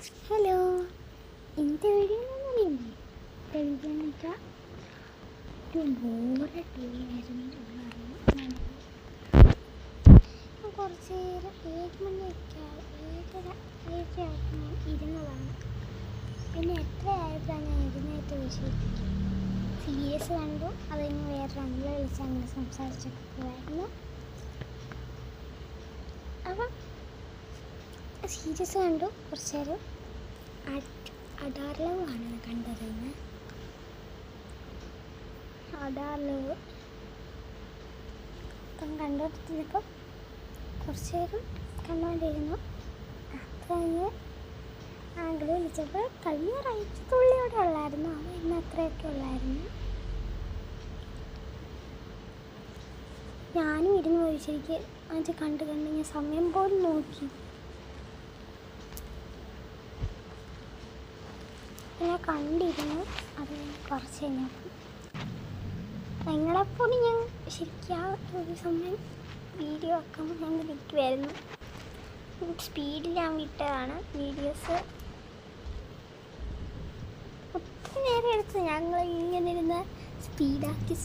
Hello, ഇന്നത്തെ video എന്നറിയുന്നത് വീഡിയോന്ന് വെച്ചാൽ ഒരു ബോറ ടി വി ആയിരുന്നു. കുറച്ച് നേരം 7 മണിയൊക്കെ 7:30 ഞാൻ ഇരുന്നതാണ്. പിന്നെ എത്രയായപ്പോഴാണ് ഞാൻ എഴുന്നേറ്റ് വെച്ച് സീരിയസ് കണ്ടു. അത് കഴിഞ്ഞ് വേറെ അങ്കിളെ വിളിച്ച് അങ്ങനെ സംസാരിച്ചൊക്കെ പോയായിരുന്നു. അപ്പം സീരിയസ് കണ്ടു കുറച്ച് നേരം. അഡാർ ലവ് ആണ് കണ്ടത്. ഇന്ന് അഡാർ ലവ് അപ്പം കണ്ടുകൊടുത്തിപ്പോൾ കുറച്ച് നേരം കണ്ടുകൊണ്ടിരുന്നു. അത് കഴിഞ്ഞ് ആങ്കിൾ വിളിച്ചപ്പോൾ കഴിഞ്ഞ തുള്ളിയോടെ ഉള്ളായിരുന്നു. അവൻ ഇന്ന് അത്രയൊക്കെ ഉള്ളായിരുന്നു. ഞാനും ഇരുന്ന് പോയി ശരിക്ക് അത് കണ്ട് ഞാൻ സമയം പോലും നോക്കി. പിന്നെ കണ്ടിരുന്നു. അത് കുറച്ച് കഴിഞ്ഞപ്പോൾ നിങ്ങളെപ്പോലെ ഞാൻ ശരിക്കും ആ ഒരു സമയം വീഡിയോ ആക്കുമ്പോൾ ഞാൻ ഇരിക്കുമായിരുന്നു. സ്പീഡിൽ ഞാൻ വിട്ടതാണ് വീഡിയോസ്. ഒത്തിരി നേരം എടുത്തു. ഞങ്ങൾ ഇങ്ങനെ ഇരുന്ന് സ്പീഡാക്കി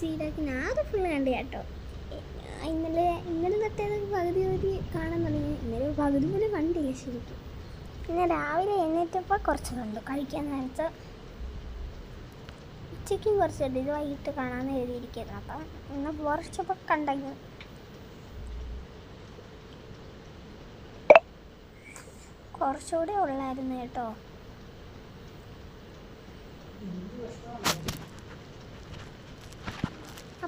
ഞാൻ അത് ഫുള്ള് കണ്ടു കേട്ടോ. ഇന്നലെ തൊട്ടേത് പകുതി കാണാൻ തുടങ്ങി. ഇന്നലെ പകുതി പോലും കണ്ടില്ല ശരിക്കും. പിന്നെ രാവിലെ എഴുന്നേറ്റപ്പോൾ കുറച്ച് കണ്ടു. കഴിക്കാൻ നേരത്ത് ഉച്ചയ്ക്കും കുറച്ച് കണ്ടു. ഇത് വൈകിട്ട് കാണാമെന്ന് എഴുതിയിരിക്കുന്നു. അപ്പം ഇന്ന് കുറച്ചപ്പോൾ കണ്ടെങ്കിൽ കുറച്ചുകൂടെ ഉള്ളായിരുന്നു കേട്ടോ.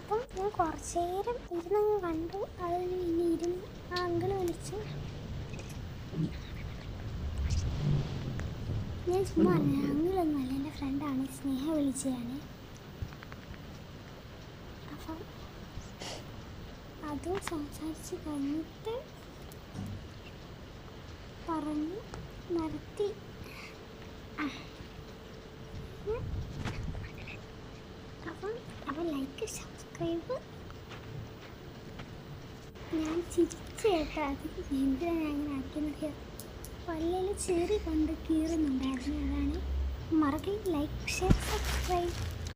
അപ്പം ഞാൻ കുറച്ച് നേരം ഇരുന്നങ്ങ് കണ്ടു. അത് ഇനി ഇരുന്ന് ആ അങ്കിള് വിളിച്ച് ഞാൻ ചുമ്മാ അങ്കിളൊന്നുമല്ല, എൻ്റെ ഫ്രണ്ടാണ്, സ്നേഹ വിളിച്ചതാണ്. അപ്പം അതും സംസാരിച്ച് കഴിഞ്ഞിട്ട് പറഞ്ഞ് നടത്തി. അപ്പം ലൈക്ക് സബ്സ്ക്രൈബ്. ഞാൻ ചിരിച്ച് കേട്ടോ. അത് എന്തിനാണ് ഞാൻ അങ്ങനെ ആക്കിയെന്നൊക്കെ പല്ലിൽ ചെറി കൊണ്ട് കീറുന്നുണ്ടായിരുന്നു. അതാണ്. മറക്കല്ല, ലൈക്ക് ഷെയർ സബ്സ്ക്രൈബ്.